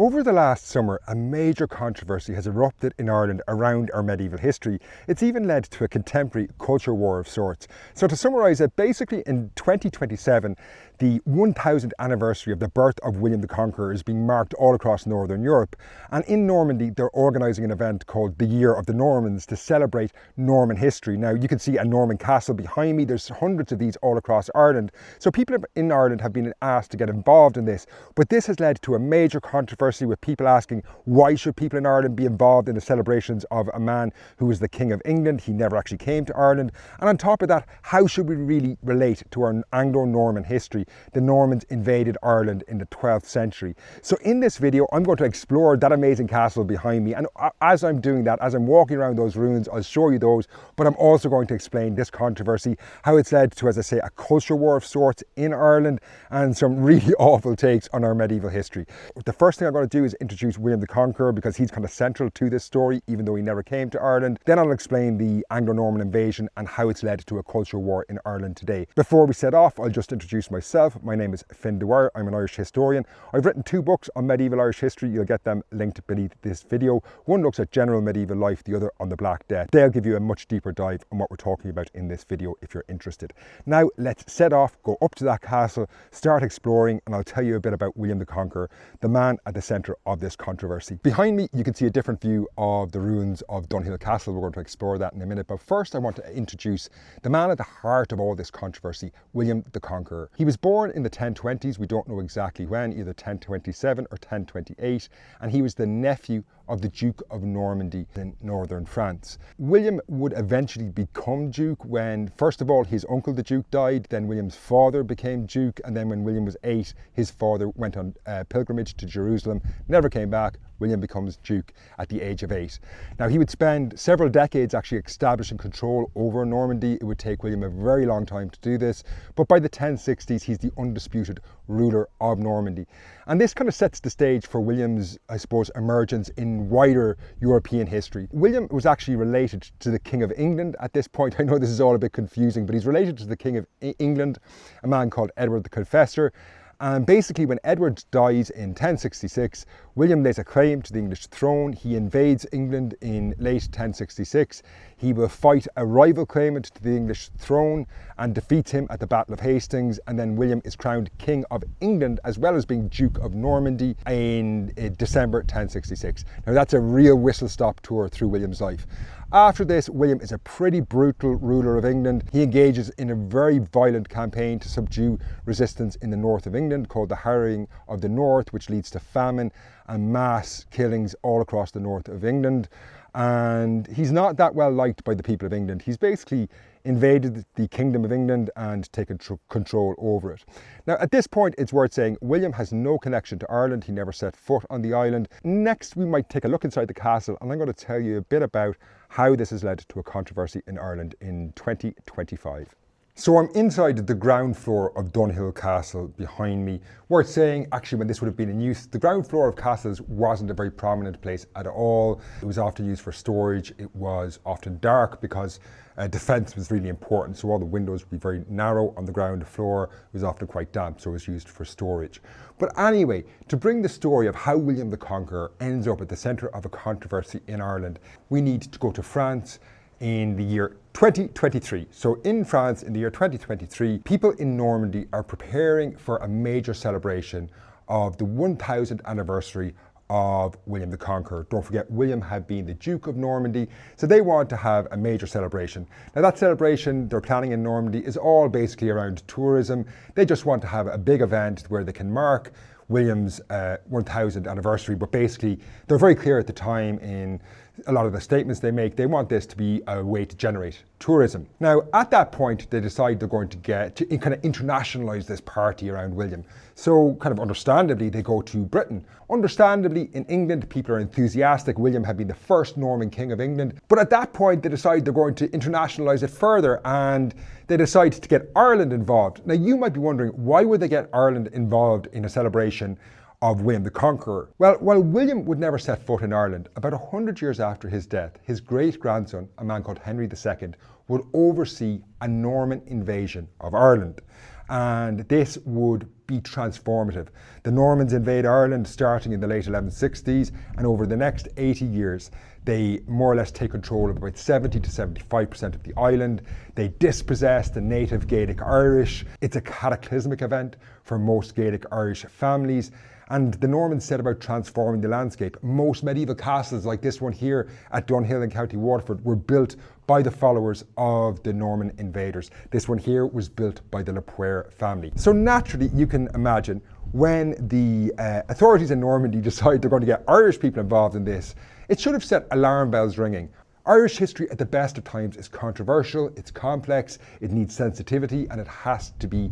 Over the last summer, a major controversy has erupted in Ireland around our medieval history. It's even led to a contemporary culture war of sorts. So to summarise it, basically in 2027, the 1000th anniversary of the birth of William the Conqueror is being marked all across Northern Europe. And in Normandy, they're organising an event called the Year of the Normans to celebrate Norman history. Now, you can see a Norman castle behind me. There's hundreds of these all across Ireland. So people in Ireland have been asked to get involved in this. But this has led to a major controversy with people asking, why should people in Ireland be involved in the celebrations of a man who was the King of England? He never actually came to Ireland. And on top of that, how should we really relate to our Anglo-Norman history? The Normans invaded Ireland in the 12th century. So in this video, I'm going to explore that amazing castle behind me. And as I'm doing that, as I'm walking around those ruins, I'll show you those. But I'm also going to explain this controversy, how it's led to, as I say, a culture war of sorts in Ireland and some really awful takes on our medieval history. The first thing I'm going to do is introduce William the Conqueror because he's kind of central to this story, even though he never came to Ireland. Then I'll explain the Anglo-Norman invasion and how it's led to a culture war in Ireland today. Before we set off, I'll just introduce myself. My name is Fin Dwyer. I'm an Irish historian. I've written 2 books on medieval Irish history. You'll get them linked beneath this video. One looks at general medieval life, the other on the Black Death. They'll give you a much deeper dive on what we're talking about in this video if you're interested. Now let's set off, go up to that castle, start exploring, and I'll tell you a bit about William the Conqueror, the man at the centre of this controversy. Behind me, you can see a different view of the ruins of Dunhill Castle. We're going to explore that in a minute. But first, I want to introduce the man at the heart of all this controversy, William the Conqueror. He was born in the 1020s. We don't know exactly when, either 1027 or 1028. And he was the nephew of the Duke of Normandy in northern France. William would eventually become Duke when, first of all, his uncle the Duke died, then William's father became Duke, and then when William was 8, his father went on pilgrimage to Jerusalem, never came back. William becomes Duke at the age of 8. Now, he would spend several decades actually establishing control over Normandy. It would take William a very long time to do this, but by the 1060s, he's the undisputed ruler of Normandy. And this kind of sets the stage for William's, I suppose, emergence in wider European history. William was actually related to the King of England at this point. I know this is all a bit confusing, but he's related to the King of England, a man called Edward the Confessor. And basically, when Edward dies in 1066, William lays a claim to the English throne. He invades England in late 1066. He will fight a rival claimant to the English throne and defeats him at the Battle of Hastings. And then William is crowned King of England, as well as being Duke of Normandy in December 1066. Now, that's a real whistle-stop tour through William's life. After this, William is a pretty brutal ruler of England. He engages in a very violent campaign to subdue resistance in the north of England called the Harrying of the North, which leads to famine and mass killings all across the north of England. And he's not that well liked by the people of England. He's basically invaded the Kingdom of England and taken control over it. Now, at this point, it's worth saying William has no connection to Ireland. He never set foot on the island. Next, we might take a look inside the castle, and I'm going to tell you a bit about how this has led to a controversy in Ireland in 2025. So I'm inside the ground floor of Dunhill Castle behind me. Worth saying, actually, when this would have been in use, the ground floor of castles wasn't a very prominent place at all. It was often used for storage. It was often dark because defence was really important. So all the windows would be very narrow on the ground floor. It was often quite damp, so it was used for storage. But anyway, to bring the story of how William the Conqueror ends up at the centre of a controversy in Ireland, we need to go to France in the year 2023. So in France in the year 2023, people in Normandy are preparing for a major celebration of the 1000th anniversary of William the Conqueror. Don't forget, William had been the Duke of Normandy, so they want to have a major celebration. Now, that celebration they're planning in Normandy is all basically around tourism. They just want to have a big event where they can mark William's 1000th anniversary, but basically they're very clear at the time in a lot of the statements they make, they want this to be a way to generate tourism. Now, at that point, they decide they're going to kind of internationalize this party around William. So kind of understandably, they go to Britain. Understandably, in England, people are enthusiastic. William had been the first Norman king of England. But at that point, they decide they're going to internationalize it further, and they decide to get Ireland involved. Now, you might be wondering, why would they get Ireland involved in a celebration of William the Conqueror? Well, while William would never set foot in Ireland, about 100 years after his death, his great-grandson, a man called Henry II, would oversee a Norman invasion of Ireland. And this would be transformative. The Normans invade Ireland starting in the late 1160s, and over the next 80 years, they more or less take control of about 70 to 75% of the island. They dispossess the native Gaelic Irish. It's a cataclysmic event for most Gaelic Irish families. And the Normans set about transforming the landscape. Most medieval castles like this one here at Dunhill in County Waterford were built by the followers of the Norman invaders. This one here was built by the Le Poer family. So naturally, you can imagine when the authorities in Normandy decide they're going to get Irish people involved in this, it should have set alarm bells ringing. Irish history at the best of times is controversial, it's complex, it needs sensitivity, and it has to be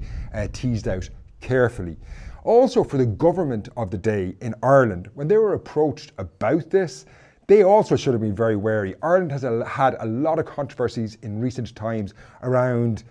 teased out carefully. Also, for the government of the day in Ireland, when they were approached about this, they also should have been very wary. Ireland has had a lot of controversies in recent times around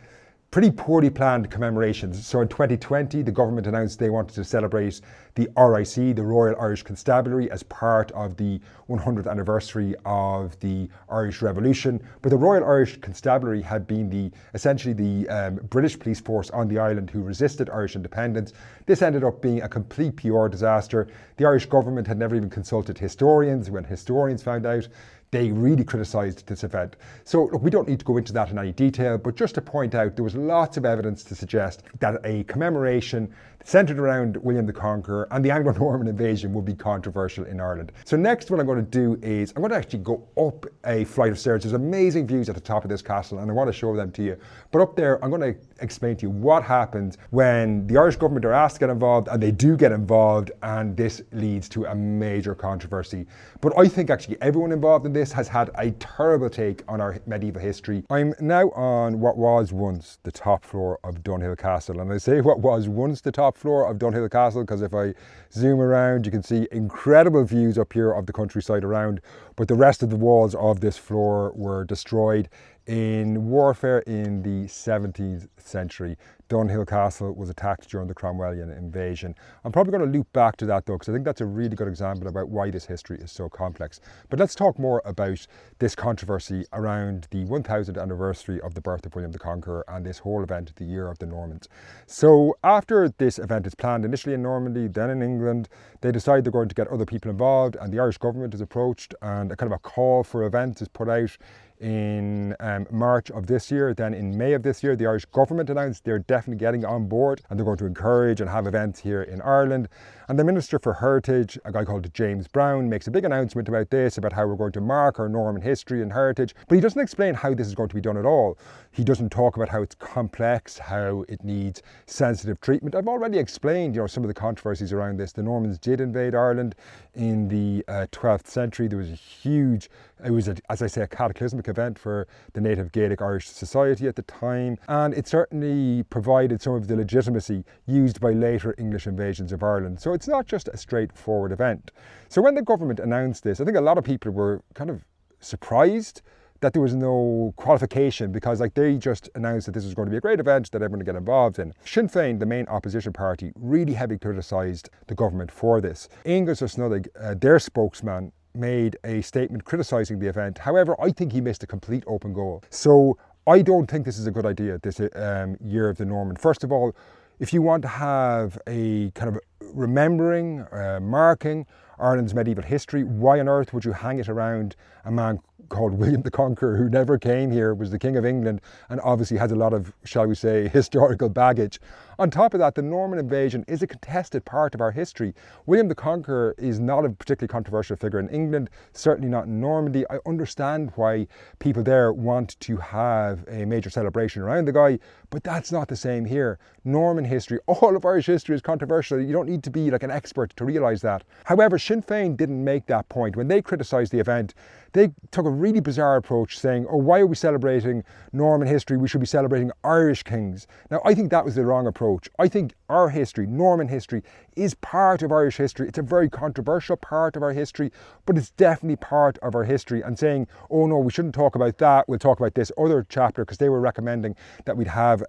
pretty poorly planned commemorations. So in 2020, the government announced they wanted to celebrate the RIC, the Royal Irish Constabulary, as part of the 100th anniversary of the Irish Revolution. But the Royal Irish Constabulary had been essentially the British police force on the island who resisted Irish independence. This ended up being a complete PR disaster. The Irish government had never even consulted historians. When historians found out, they really criticised this event. So look, we don't need to go into that in any detail, but just to point out, there was lots of evidence to suggest that a commemoration centred around William the Conqueror and the Anglo-Norman invasion would be controversial in Ireland. So next what I'm going to do is, I'm going to actually go up a flight of stairs. There's amazing views at the top of this castle and I want to show them to you. But up there, I'm going to explain to you what happens when the Irish government are asked to get involved, and they do get involved, and this leads to a major controversy. But I think actually everyone involved in this has had a terrible take on our medieval history. I'm now on what was once the top floor of Dunhill Castle, and I say what was once the top floor of Dunhill Castle because if I zoom around you can see incredible views up here of the countryside around, but the rest of the walls of this floor were destroyed in warfare in the 17th century. Dunhill Castle was attacked during the Cromwellian invasion. I'm probably going to loop back to that though, because I think that's a really good example about why this history is so complex. But let's talk more about this controversy around the 1000th anniversary of the birth of William the Conqueror and this whole event, the Year of the Normans. So after this event is planned initially in Normandy, then in England, they decide they're going to get other people involved, and the Irish government is approached, and a kind of a call for events is put out in March of this year. Then in May of this year, the Irish government announced they're definitely getting on board and they're going to encourage and have events here in Ireland. And the Minister for Heritage, a guy called James Brown, makes a big announcement about this, about how we're going to mark our Norman history and heritage, but he doesn't explain how this is going to be done at all. He doesn't talk about how it's complex, how it needs sensitive treatment. I've already explained, some of the controversies around this. The Normans did invade Ireland in the 12th century. There was a huge, as I say, a cataclysmic event for the native Gaelic Irish society at the time, and it certainly provided some of the legitimacy used by later English invasions of Ireland. So it's not just a straightforward event. So when the government announced this, I think a lot of people were kind of surprised that there was no qualification, because they just announced that this was going to be a great event that everyone would get involved in. Sinn Féin, the main opposition party, really heavily criticised the government for this. Angus O'Snullig, their spokesman, made a statement criticising the event. However, I think he missed a complete open goal. So I don't think this is a good idea, this Year of the Norman. First of all, if you want to have a kind of remembering, marking Ireland's medieval history, why on earth would you hang it around a man called William the Conqueror, who never came here, was the King of England, and obviously has a lot of, shall we say, historical baggage. On top of that, the Norman invasion is a contested part of our history. William the Conqueror is not a particularly controversial figure in England, certainly not in Normandy. I understand why people there want to have a major celebration around the guy, but that's not the same here. Norman history, all of Irish history is controversial. You don't need to be like an expert to realise that. However, Sinn Féin didn't make that point. When they criticised the event, they took a really bizarre approach, saying, oh, why are we celebrating Norman history? We should be celebrating Irish kings. Now, I think that was the wrong approach. I think our history, Norman history, is part of Irish history. It's a very controversial part of our history, but it's definitely part of our history. And saying, oh no, we shouldn't talk about that, we'll talk about this other chapter, because they were recommending that we'd have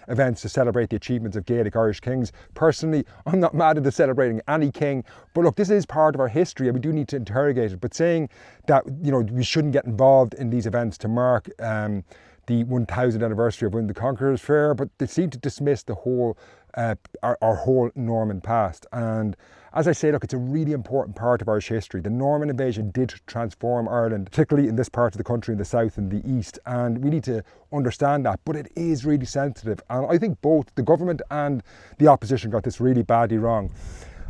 events to celebrate the achievements of Gaelic Irish kings. Personally, I'm not mad at celebrating any king, but look, this is part of our history and we do need to interrogate it. But saying that we shouldn't get involved in these events to mark the 1000th anniversary of William the Conqueror's fair, but they seem to dismiss the whole, our whole Norman past. And as I say, look, it's a really important part of Irish history. The Norman invasion did transform Ireland, particularly in this part of the country, in the south and the east, and we need to understand that, but it is really sensitive. And I think both the government and the opposition got this really badly wrong.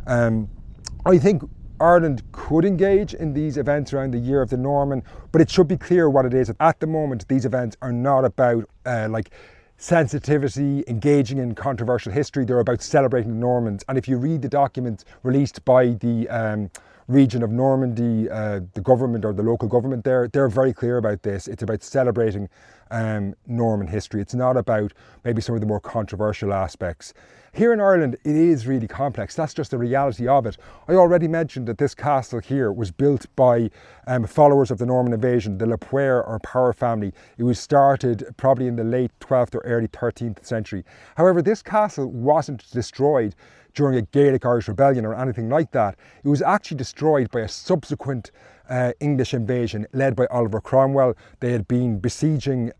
I think Ireland could engage in these events around the year of the Norman, but it should be clear what it is. At the moment, these events are not about like sensitivity, engaging in controversial history. They're about celebrating the Normans. And if you read the documents released by the region of Normandy, the government or the local government there, they're very clear about this. It's about celebrating Norman history. It's not about maybe some of the more controversial aspects. Here in Ireland, it is really complex. That's just the reality of it. I already mentioned that this castle here was built by followers of the Norman invasion, the Le Poer or Power family. It was started probably in the late 12th or early 13th century. However, this castle wasn't destroyed during a Gaelic Irish rebellion or anything like that. It was actually destroyed by a subsequent English invasion led by Oliver Cromwell. They had been besieging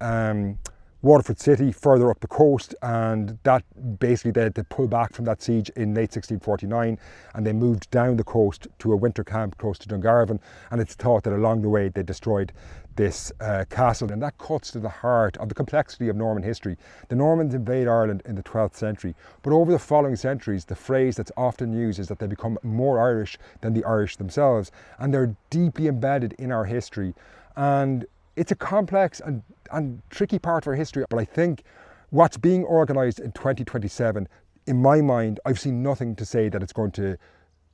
Waterford City further up the coast, and that basically they had to pull back from that siege in late 1649, and they moved down the coast to a winter camp close to Dungarvan, and it's thought that along the way they destroyed this castle, and that cuts to the heart of the complexity of Norman history. The Normans invade Ireland in the 12th century, but over the following centuries the phrase that's often used is that they become more Irish than the Irish themselves, and they're deeply embedded in our history. And it's a complex and tricky part of our history, but I think what's being organised in 2027, in my mind, I've seen nothing to say that it's going to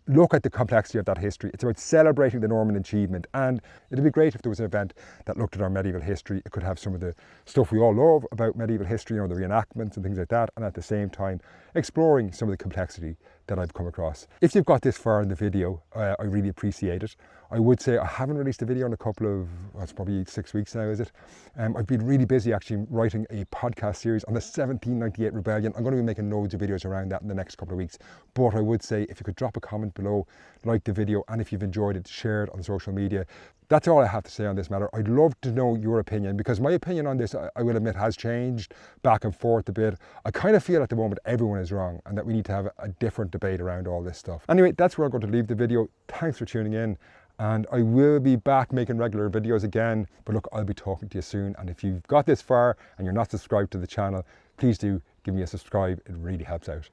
look at the complexity of that history. It's about celebrating the Norman achievement, and it'd be great if there was an event that looked at our medieval history. It could have some of the stuff we all love about medieval history, you know, the reenactments and things like that, and at the same time exploring some of the complexity that I've come across. If you've got this far in the video, I really appreciate it. I would say I haven't released a video in a couple of, well, it's probably 6 weeks now, is it? I've been really busy actually writing a podcast series on the 1798 rebellion. I'm going to be making loads of videos around that in the next couple of weeks. But I would say if you could drop a comment below, like the video, and if you've enjoyed it, share it on social media. That's all I have to say on this matter. I'd love to know your opinion, because my opinion on this, I will admit, has changed back and forth a bit. I kind of feel at the moment everyone is wrong and that we need to have a different debate around all this stuff. Anyway, that's where I'm going to leave the video. Thanks for tuning in, and I will be back making regular videos again. But look, I'll be talking to you soon, and if you've got this far and you're not subscribed to the channel, please do give me a subscribe. It really helps out.